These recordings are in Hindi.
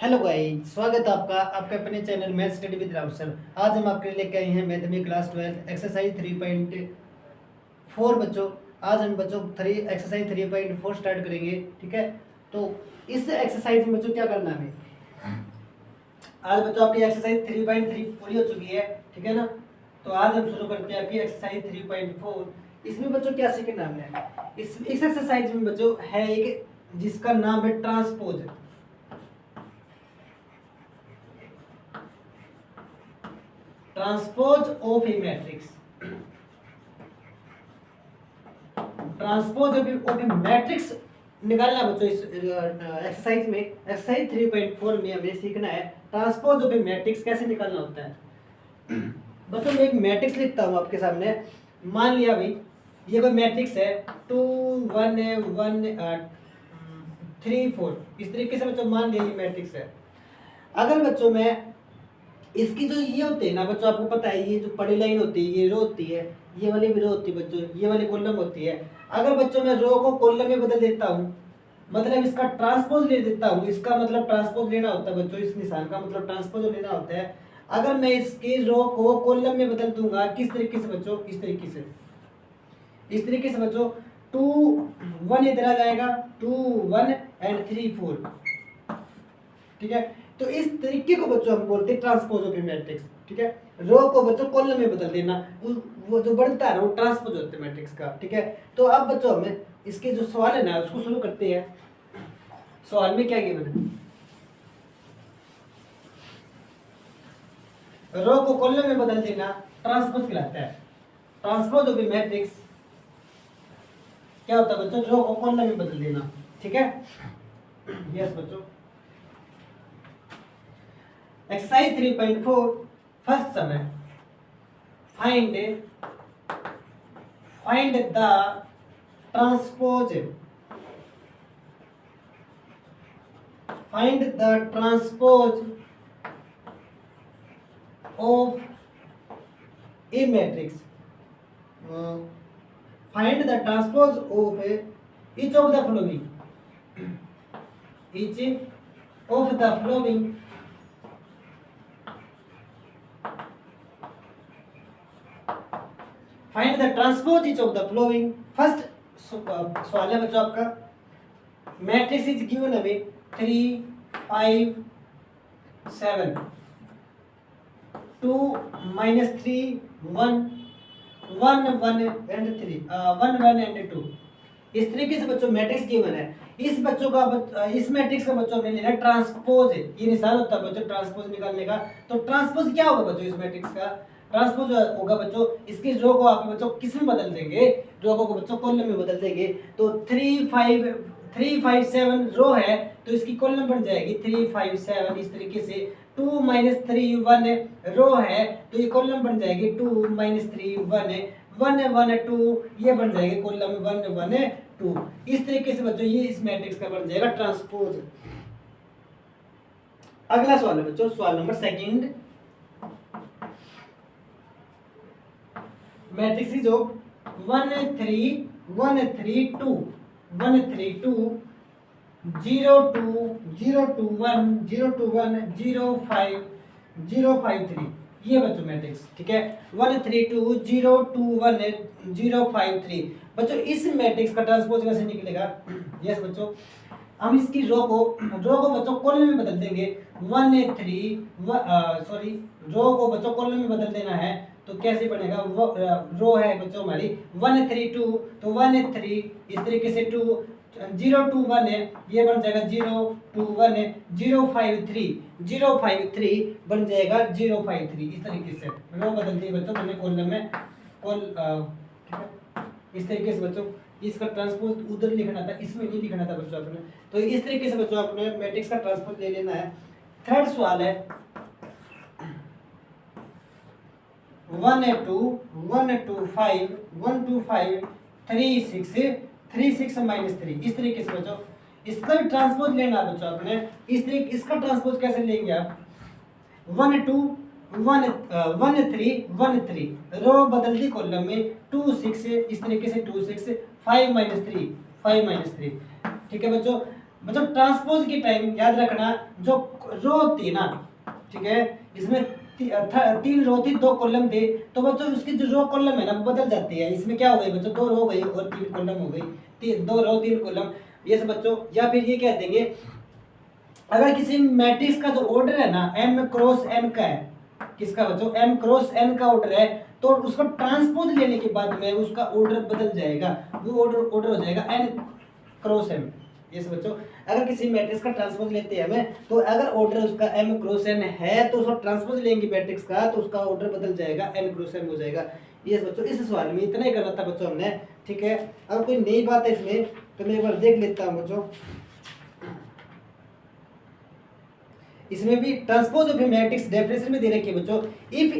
हेलो गाइस, स्वागत है आपका आपके अपने channel math study with Ram sir. आज हम आपके लिए लेके आए हैं मैथमेटिक्स क्लास 12 एक्सरसाइज 3.4 बच्चों। आज हम बच्चों एक्सरसाइज 3.4 स्टार्ट करेंगे। ठीक है, तो इस एक्सरसाइज में बच्चों क्या करना है हमें। आज बच्चों आपकी एक्सरसाइज 3.3 पूरी हो चुकी है। ठीक है ना, तो आज हम शुरू करते हैं आपकी एक्सरसाइज 3.4। इसमें बच्चों क्या सीखना है हमने। इस एक्सरसाइज में बच्चों है एक जिसका नाम है transpose. Transpose of A matrix. Transpose of A matrix निकालना बच्चों। इस एक्सरसाइज में एक्सरसाइज 3.4 में हमें सीखना है ट्रांसपोज ऑफ ए मैट्रिक्स कैसे निकालना होता है। बच्चों मैं एक मैट्रिक्स लिखता हूँ आपके सामने। मान लिया भाई ये कोई मैट्रिक्स है 2 1 1 3 4। इस तरीके से बच्चों मान लिया ये मैट्रिक्स है। अगर बच्चों मैं इसकी जो ये होते हैं ना बच्चों, आपको पता है ये जो बड़ी लाइन होती है ये रो होती है, ये वाली भी रो होती है बच्चों, ये वाली कॉलम होती है। अगर बच्चों मैं रो को कॉलम में बदल देता हूँ, मतलब इसका ट्रांसपोज ले देता हूँ, इसका मतलब ट्रांसपोज लेना होता है बच्चों, इस निशान का मतलब ट्रांसपोज लेना होता है। अगर मैं इसकी रो को कॉलम में बदल दूंगा किस तरीके से बच्चों, इस तरीके से बच्चों 2 1 इधर आ जाएगा, 2 1 एंड 3 4। ठीक है, तो इस तरीके को बच्चों हम बोलते हैं ट्रांसपोज ऑफ ए मैट्रिक्स। ठीक है, रो को बच्चों कॉलम में बदल देना, वो जो बढ़ता है ना वो ट्रांसपोज होता है मैट्रिक्स का। ठीक है, तो अब बच्चों हमें इसके जो सवाल है ना उसको शुरू करते हैं। सवाल में क्या गिवन है, रो को कॉलम में बदल देना ट्रांसपोज कहलाता है। ट्रांसपोज ऑफ ए मैट्रिक्स क्या होता है बच्चों, रो को कॉलम में बदल देना। ठीक है, यस बच्चों। एक्सरसाइज 3.4 फर्स्ट सम है find the transpose of A matrix. Find the transpose of each of the following find the transpose each of the flowing. First सवाल है बच्चों आपका, मैट्रिक्स इज गिवन हमें 3 5 7 2 -3 1 1 1 एंड 3 1 1 एंड 2। इस तरीके से बच्चों मैट्रिक्स गिवन है। इस बच्चों का इस मैट्रिक्स का बच्चों हमने लेना ट्रांसपोज है, ये निशान होता है बच्चों ट्रांसपोज निकालने का। तो ट्रांसपोज क्या होगा बच्चों, इस मैट्रिक्स का ट्रांसपोज होगा बच्चों, इसकी रो को आप बच्चों किस में बदल देंगे, रो को बच्चों कॉलम में बदल देंगे। तो 3 5 7 रो है तो इसकी कॉलम बन जाएगी 3 5 7। इस तरीके से 2 -3 1 रो है तो ये कॉलम बन जाएगी 2 -3 1 1 1 2, ये बन जाएगी कॉलम 1 1 2। इस तरीके से बच्चों ये इस मैट्रिक्स का बन जाएगा ट्रांसपोज। अगला सवाल है बच्चों, सवाल number second. Matrix is of 1 3 1 3 2 1 3 2 0 2 0 2 1 0 2 1 0 5 0 5 3, ये बच्चों मैट्रिक्स। ठीक है, 1 3 2 0 2 1 0 5 3। बच्चों इस मैट्रिक्स का ट्रांसपोज कैसे निकलेगा। यस बच्चों, हम इसकी रो को बच्चों कॉलम में बदल देंगे 1 3 सॉरी रो को बच्चों कॉलम में बदल देना है। तो कैसे बनेगा, रो है बच्चों हमारी 1 3 2, तो 1 3 इस तरीके से 2 0 2 1 है, ये बन जाएगा 0 2 1 है 0 5 3 बन जाएगा 0 5 3। इस तरीके से रो बदल दी बच्चों मैंने कॉलम में ठीक है। इस तरीके से बच्चों इसका ट्रांसपोज उधर लिखना था, इसमें नहीं लिखना था बच्चों अपने। तो इस तरीके से बच्चों अपने मैट्रिक्स का ट्रांसपोज ले लेना है। थर्ड सवाल है 1 2 1 2 5 1 2 5 3 6 3 6 -3। इस तरीके से बच्चों इसका भी ट्रांसपोज लेना है बच्चों अपने। इस तरीके इसका ट्रांसपोज कैसे लेंगे आप, 1 2 1 1 3 1 3 रो बदल दी कॉलम में 2 6, इस तरीके से 2 6 5 -3 5 -3। ठीक है बच्चों, मतलब ट्रांसपोज के टाइम याद रखना, जो रो होती है ना, ठीक है, इसमें 3 रो थी 2 कॉलम थे, तो बच्चों उसकी जो रो कॉलम है ना वो बदल जाती है। इसमें क्या हो गई बच्चों, 2 रो हो गई और 3 कॉलम हो गई, 2 रो 3 कॉलम, ये सब बच्चों। या फिर ये कह देंगे अगर किसी मैट्रिक्स का जो ऑर्डर है ना m क्रॉस n का है, किसका बच्चों, m क्रॉस n का ऑर्डर है, तो उसको ट्रांसपोज लेने के बाद में उसका ऑर्डर बदल जाएगा, वो ऑर्डर हो जाएगा n क्रॉस m। ये सब बच्चों, अगर किसी मैट्रिक्स का ट्रांसपोज लेते हैं हमें, तो अगर ऑर्डर उसका m क्रॉस n है तो उसको ट्रांसपोज लेंगे मैट्रिक्स का, तो उसका ऑर्डर बदल जाएगा, n क्रॉस m हो जाएगा। ये बच्चों इस सवाल में इतना ही करना था बच्चों हमने, ठीक है। अब कोई नई बात है इसमें तो मैं एक बार देख लेता हूँ बच्चों। इसमें भी transpose of A matrix definition में दे रखी है बच्चों, if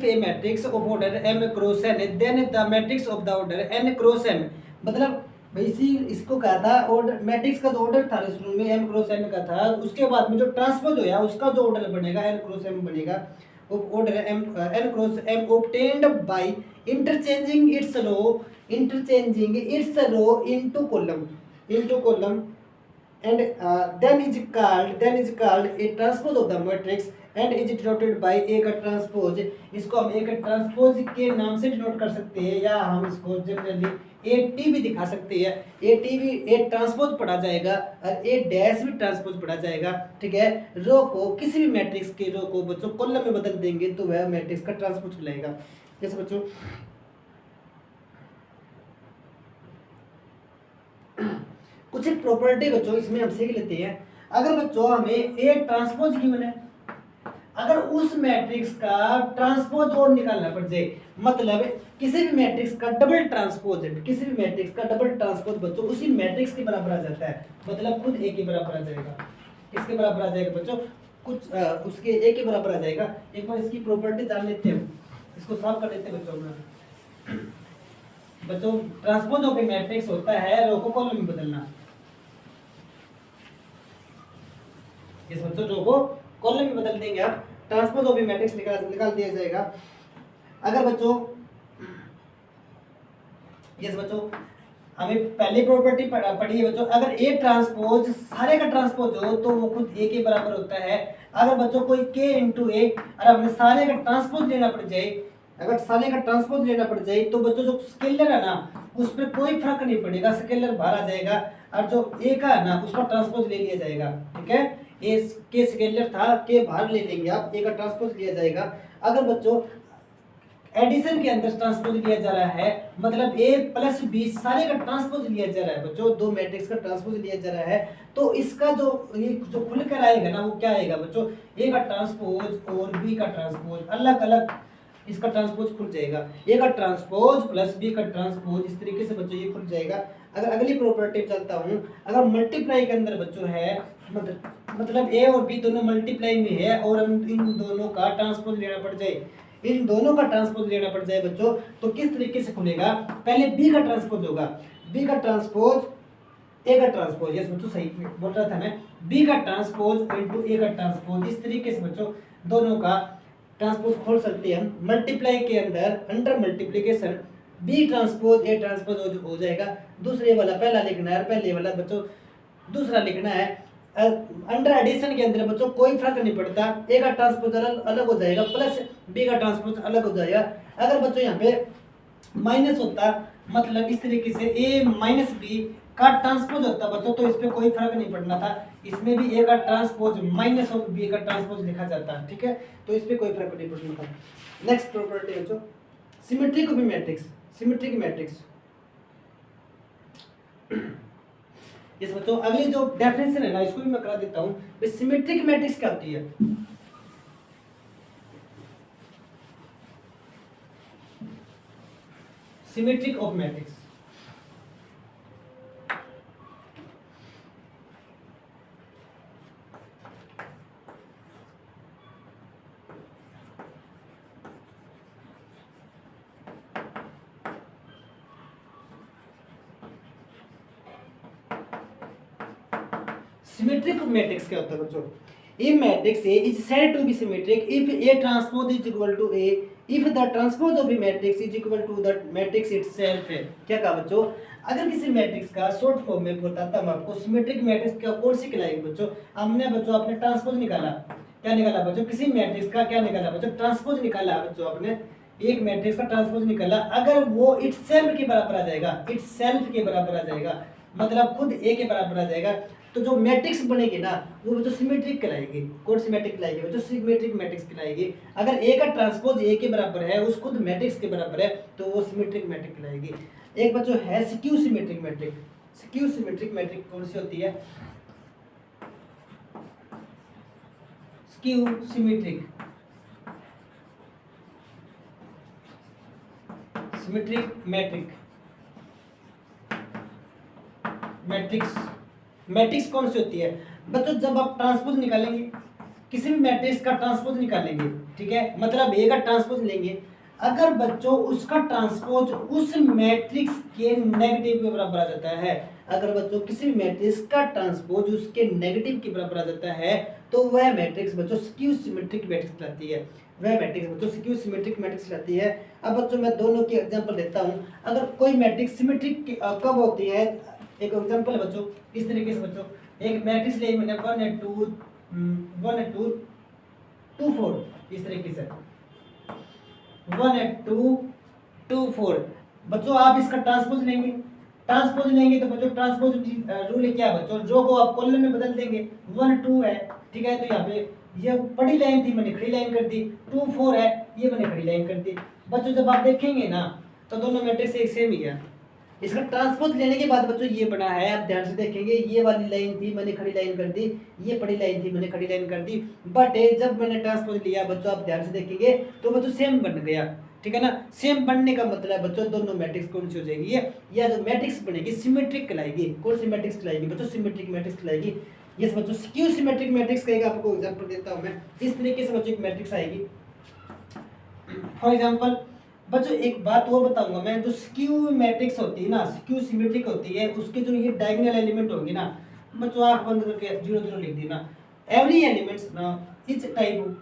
a matrix of order m cross n then the matrix of the order n cross m। मतलब भाई इसी इसको कहा था ऑर्डर, मैट्रिक्स का जो ऑर्डर था शुरू में m क्रॉस n का था, उसके बाद में जो ट्रांसपोज होया उसका जो ऑर्डर बनेगा n क्रॉस m बनेगा। Order n cross m obtained by interchanging its row into column and then is called a transpose of the matrix and is denoted by A का ट्रांसपोज। इसको हम A का ट्रांसपोज के नाम से डिनोट कर सकते हैं, या हम इसको जनरली AT भी दिखा सकते हैं। AT भी A ट्रांसपोज पढ़ा जाएगा और A डैश भी ट्रांसपोज पढ़ा जाएगा, ठीक है। रो को किसी भी मैट्रिक्स के रो को बच्चों कॉलम में बदल देंगे तो वह मैट्रिक्स का ट्रांसपोज कहलाएगा। जैसे बच्चों कुछ एक प्रॉपर्टी बच्चों इसमें हम सीख लेते हैं। अगर बच्चों हमें ए ट्रांसपोज गिवन है, अगर उस मैट्रिक्स का ट्रांसपोज और निकालना पड़ जाए, मतलब किसी भी मैट्रिक्स का डबल ट्रांसपोज है, किसी भी मैट्रिक्स का डबल ट्रांसपोज बच्चों उसी मैट्रिक्स के बराबर आ जाता है, मतलब खुद ए के बराबर आ जाएगा। किसके बराबर आ जाएगा बच्चों, कुछ उसके ए के बराबर आ जाएगा। एक बार इसकी प्रॉपर्टी जान लेते हैं, इसको सॉल्व कर लेते हैं बच्चों। ट्रांसपोज ऑफ ए मैट्रिक्स होता है रो को कॉलम में बदलना। इस बच्चों रो को कॉलम में बदल देंगे, आप ट्रांसपोज ऑफ ए मैट्रिक्स निकाल दिया जाएगा। अगर बच्चों यस बच्चों हमें पहली प्रॉपर्टी पढ़ी है बच्चों, अगर ए ट्रांसपोज सारे का ट्रांसपोज हो तो वो खुद ए के बराबर होता है। अगर बच्चों कोई k इंटू ए और हमें सारे का ट्रांसपोज लेना पड़ जाए, अगर सारे का ट्रांसपोज लेना पड़ जाए तो बच्चों जो स्केलर है ना उस पर कोई फर्क नहीं पड़ेगा, स्केलर बाहर आ जाएगा, और जो ए का है ना उसका ट्रांसपोज ले लिया जाएगा, ठीक है। ए के स्केलर था, के बाहर ले लेंगे आप, ए का ट्रांसपोज लिया जाएगा। अगर बच्चों एडिशन के अंदर ट्रांसपोज लिया जा रहा है, मतलब a प्लस बी सारे का ट्रांसपोज लिया जा रहा है बच्चों, दो मैट्रिक्स का ट्रांसपोज लिया जा रहा है, तो इसका जो खुल कर आएगा ना वो क्या आएगा बच्चों, a का ट्रांसपोज और b का ट्रांसपोज अलग अलग इसका ट्रांसपोज खुल जाएगा। a का ट्रांसपोज प्लस b का ट्रांसपोज इस तरीके से बच्चों ये खुल जाएगा। अगर अगली प्रॉपर्टी चलता हूँ, अगर मल्टीप्लाई के अंदर बच्चों है, मतलब a और b दोनों मल्टीप्लाई में है और हम इन दोनों का ट्रांसपोज लेना पड़ जाए, इन दोनों का ट्रांसपोज लेना पड़ जाए बच्चों, तो किस तरीके से खुलेगा, पहले b का ट्रांसपोज होगा, b का ट्रांसपोज a का ट्रांसपोज, यस बच्चों सही बोल रहा था मैं, b का ट्रांसपोज इनटू a का ट्रांसपोज, इस तरीके से बच्चों दोनों का ट्रांसपोज खोल सकते हैं हम। मल्टीप्लाई के अंदर under multiplication b transpose a transpose हो जाएगा। दूसरे वाला पहला लिखना है और पहले वाला बच्चों दूसरा लिखना है। अंडर एडिशन के अंदर बच्चों कोई फर्क नहीं पड़ता, ए का ट्रांसपोज अलग हो जाएगा प्लस बी का ट्रांसपोज अलग हो जाएगा। अगर बच्चों यहाँ पे माइनस होता, मतलब इस तरीके से ए माइनस बी का ट्रांसपोज होता बच्चों, तो इस पे कोई फर्क नहीं पड़ना था, इसमें भी ए का ट्रांसपोज माइनस ऑफ बी का ट्रांसपोज लिखा जाता, ठीक है, तो इस पे कोई फर्क नहीं पड़ना था। नेक्स्ट प्रॉपर्टी बच्चों symmetric of matrix, symmetric matrix. इस बच्चों अगली जो डेफिनेशन है ना इसको भी मैं करा देता हूँ। सिमेट्रिक मैट्रिक्स क्या होती है, symmetric of matrix, symmetric matrix क्या होता है बच्चों, A matrix A is said to be symmetric if A transpose is equal to A if the transpose of A matrix is equal to the matrix itself है। क्या कहा बच्चों, अगर किसी मैट्रिक्स का शॉर्ट फॉर्म में बताता हूं आपको, सिमेट्रिक मैट्रिक्स का कौन सी कहलाएगी बच्चों, हमने बच्चों अपने ट्रांसपोज निकाला, क्या निकाला बच्चों, किसी मैट्रिक्स का क्या निकाला बच्चों, ट्रांसपोज निकाला बच्चों, आपने एक मैट्रिक्स का ट्रांसपोज निकाला, अगर वो इटसेल्फ के बराबर आ जाएगा, इटसेल्फ के बराबर आ जाएगा, मतलब खुद ए के बराबर आ जाएगा, तो जो मैट्रिक्स बनेगी ना वो बच्चों सिमेट्रिक कहलाएगी। कौन सिमेट्रिक कहलाएगी बच्चों, सिमेट्रिक मैट्रिक्स कहलाएगी। अगर ए का ट्रांसपोज ए के बराबर है, उस खुद मैट्रिक्स के बराबर है, तो वो सिमेट्रिक मैट्रिक कहलाएगी। एक बच्चों है skew symmetric matric. Skew symmetric matric कौन सी होती है, skew symmetric symmetric matric matrix matrix कौन सी होती है बच्चों, जब आप ट्रांसपोज निकालेंगे, किसी भी मैट्रिक्स का ट्रांसपोज निकालेंगे, ठीक है, मतलब ए का ट्रांसपोज लेंगे, अगर बच्चों उसका ट्रांसपोज उस मैट्रिक्स के नेगेटिव के बराबर आ जाता है, अगर बच्चों किसी भी मैट्रिक्स का ट्रांसपोज उसके नेगेटिव के बराबर आ जाता है, तो वह मैट्रिक्स बच्चों स्क्यू सिमेट्रिक मैट्रिक्स कहलाती है। वह मैट्रिक्स बच्चों स्क्यू सिमेट्रिक मैट्रिक्स कहलाती है। अब बच्चों मैं दोनों की एग्जांपल देता हूं। अगर कोई मैट्रिक्स सिमेट्रिक कब होती है, एक एग्जांपल है बच्चों इस तरीके से बच्चों, एक मैट्रिक्स ले मैंने 1 2 2 4, इस तरीके से 1 2 2 4 बच्चों, आप इसका ट्रांसपोज लेंगे, ट्रांसपोज लेंगे तो बच्चों ट्रांसपोज रूल क्या है बच्चों, रो को आप कॉलम में बदल देंगे। 1 2 है, ठीक है, तो यहाँ पे ये बड़ी लाइन थी मैंने खड़ी लाइन कर दी, 2 4 है ये मैंने खड़ी लाइन कर दी। बच्चों जब आप देखेंगे ना तो दोनों मैट्रिक्स एक सेम ही है। इसका ट्रांसपोज लेने के बाद बच्चों ये बना है, आप ध्यान से देखेंगे, ये वाली लाइन थी मैंने खड़ी लाइन कर दी, ये बड़ी लाइन थी मैंने खड़ी लाइन कर दी, बट जब मैंने ट्रांसपोज लिया बच्चों आप ध्यान से देखेंगे तो बच्चों सेम बन गया, ठीक है ना। सेम बनने का मतलब बच्चों दोनों मैट्रिक्स कौन सी हो जाएगी, ये या जो मैट्रिक्स बनेगी सिमेट्रिक कहलाएगी। कौन सी मैट्रिक्स कहलाएगी बच्चों, सिमेट्रिक मैट्रिक्स कहलाएगी। यस बच्चों स्क्यू सिमेट्रिक मैट्रिक्स कहेगा, आपको एग्जांपल देता हूं मैं। इस तरीके से बच्चों एक मैट्रिक्स आएगी, फॉर एग्जांपल बच्चों एक बात और बताऊंगा मैं, जो स्क्यू मैट्रिक्स होती है ना, स्क्यू सिमेट्रिक होती है, उसके जो ये डायगोनल एलिमेंट होंगे ना बच्चों, आंख बंद करके 0 0 लिख देना, एवरी एलिमेंट्स ना इच टाइप,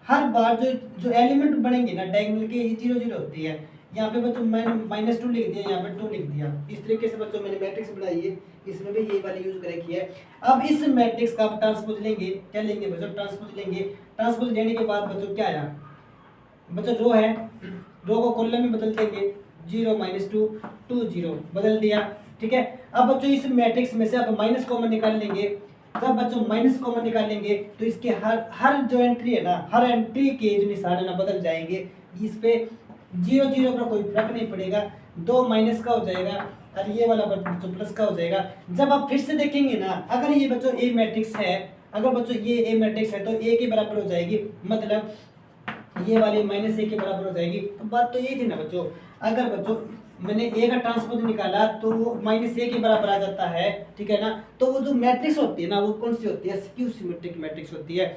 हर बार जो एलिमेंट बनेंगे ना डायगोनल के, ये 0 0 होती है। यहाँ पे बच्चों मैंने -2 लिख दिया, यहाँ पे 2 लिख दिया, इस तरीके से बच्चों मैंने मैट्रिक्स बनाई है, इसमें भी ये वाली यूज कर रखी है। अब इस मैट्रिक्स का आप ट्रांसपोज लेंगे, क्या लेंगे बच्चों, ट्रांसपोज लेंगे। ट्रांसपोज लेने के बाद बच्चों क्या आया बच्चों, रो है, रो को कॉलम में बदल देंगे, 0 -2 2 0 बदल दिया, ठीक है। अब बच्चों इस मैट्रिक्स में से आप माइनस कॉमन निकाल लेंगे। जब बच्चों माइनस कॉमन निकाल लेंगे तो इसके हर जो एंट्री है ना, हर एंट्री के जो निशान है ना बदल जाएंगे। इस पे 0 0 का कोई फर्क नहीं पड़ेगा, 2 माइनस का हो जाएगा और ये वाला बच्चों प्लस का हो जाएगा। जब आप फिर से देखेंगे ना, अगर ये बच्चों ए मैट्रिक्स है, अगर बच्चों ये ए मैट्रिक्स है तो ए के बराबर हो जाएगी, मतलब ये वाली -a के बराबर हो जाएगी। तो बात तो ये थी ना बच्चों, अगर बच्चों मैंने ए का ट्रांसपोज निकाला तो वो -a के बराबर आ जाता है, ठीक है ना। तो वो जो मैट्रिक्स होती है ना वो कौन सी होती है, स्क्यू सिमेट्रिक मैट्रिक्स होती है,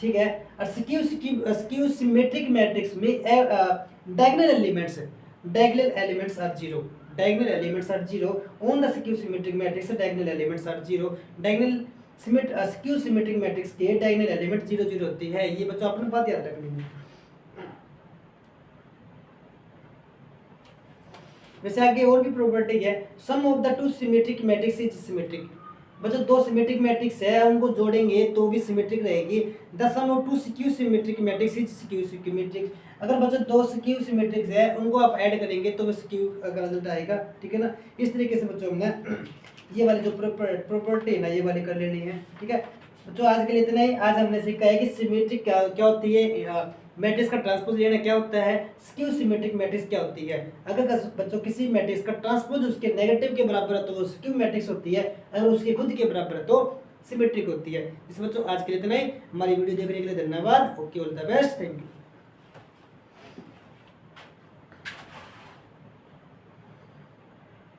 ठीक है। और स्क्यू सिमेट्रिक मैट्रिक्स में diagonal elements are 0, diagonal elements are 0 on the skew symmetric matrix, diagonal elements are 0, diagonal skew symmetric matrix के डायगोनल एलिमेंट 0 0 होती है। ये बच्चों अपनी बात याद रखनी है। वैसे आगे और भी प्रॉपर्टी है, sum of the two symmetric matrix is symmetric. बच्चों दो सिमेट्रिक मैट्रिक्स है, उनको जोड़ेंगे तो भी सिमेट्रिक रहेगी। The sum of two skew symmetric matrix is skew symmetric. अगर बच्चों दो स्क्यू सिमेट्रिक्स है, उनको आप ऐड करेंगे तो वो स्क्यू का रिजल्ट आएगा, ठीक है ना। इस तरीके से बच्चों हमने ये वाली जो प्रॉपर्टी है ना ये वाली कर लेनी है, ठीक है। बच्चों आज के लिए इतना ही। आज हमने सीखा है कि सिमेट्रिक क्या होती है, मैट्रिक्स का ट्रांसपोज लेना क्या होता है, स्क्यू सिमेट्रिक मैट्रिक्स क्या होती है। अगर बच्चों किसी मैट्रिक्स का ट्रांसपोज उसके नेगेटिव के बराबर है तो वो स्क्यू मैट्रिक्स होती है, अगर उसके खुद के बराबर है तो सिमेट्रिक होती है। इस बच्चों आज के लिए इतना ही। हमारी वीडियो देखने के लिए धन्यवाद। Okay, all the best, thank you.